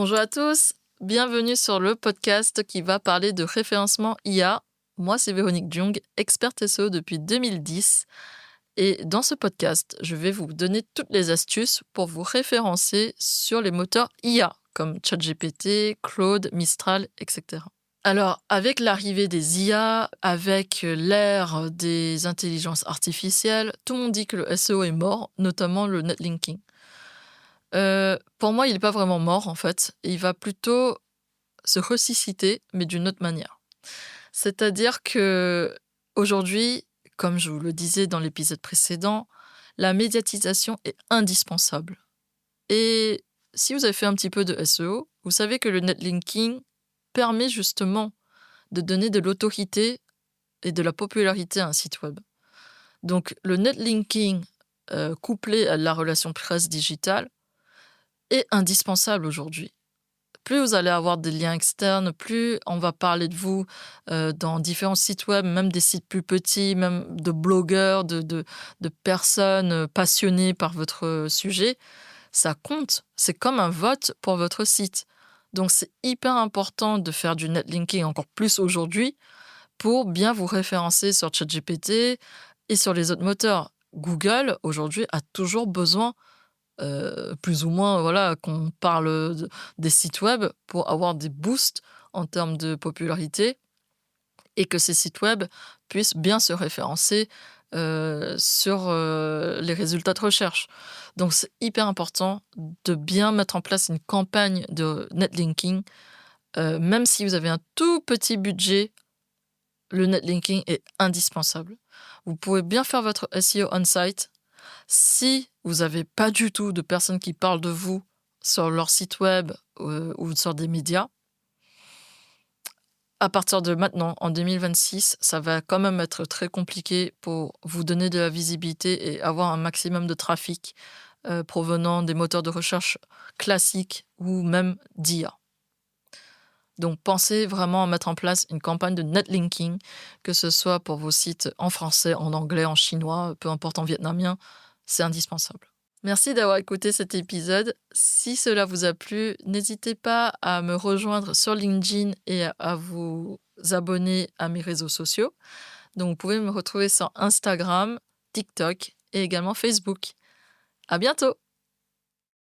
Bonjour à tous, bienvenue sur le podcast qui va parler de référencement IA. Moi, c'est Véronique Jung, experte SEO depuis 2010. Et dans ce podcast, je vais vous donner toutes les astuces pour vous référencer sur les moteurs IA, comme ChatGPT, Claude, Mistral, etc. Alors, avec l'arrivée des IA, avec l'ère des intelligences artificielles, tout le monde dit que le SEO est mort, notamment le netlinking. Pour moi, il n'est pas vraiment mort, en fait. Il va plutôt se ressusciter, mais d'une autre manière. C'est-à-dire que aujourd'hui, comme je vous le disais dans l'épisode précédent, la médiatisation est indispensable. Et si vous avez fait un petit peu de SEO, vous savez que le netlinking permet justement de donner de l'autorité et de la popularité à un site web. Donc le netlinking couplé à la relation presse digitale est indispensable aujourd'hui. Plus vous allez avoir des liens externes, plus on va parler de vous dans différents sites web, même des sites plus petits, même de blogueurs, de personnes passionnées par votre sujet. Ça compte, c'est comme un vote pour votre site. Donc c'est hyper important de faire du netlinking encore plus aujourd'hui pour bien vous référencer sur ChatGPT et sur les autres moteurs. Google, aujourd'hui, a toujours besoin plus ou moins qu'on parle des sites web pour avoir des boosts en termes de popularité et que ces sites web puissent bien se référencer sur les résultats de recherche. Donc c'est hyper important de bien mettre en place une campagne de netlinking. Même si vous avez un tout petit budget, le netlinking est indispensable. Vous pouvez bien faire votre SEO on-site. Si vous n'avez pas du tout de personnes qui parlent de vous sur leur site web ou sur des médias, à partir de maintenant, en 2026, ça va quand même être très compliqué pour vous donner de la visibilité et avoir un maximum de trafic provenant des moteurs de recherche classiques ou même d'IA. Donc pensez vraiment à mettre en place une campagne de netlinking, que ce soit pour vos sites en français, en anglais, en chinois, peu importe en vietnamien, c'est indispensable. Merci d'avoir écouté cet épisode. Si cela vous a plu, n'hésitez pas à me rejoindre sur LinkedIn et à vous abonner à mes réseaux sociaux. Donc vous pouvez me retrouver sur Instagram, TikTok et également Facebook. À bientôt!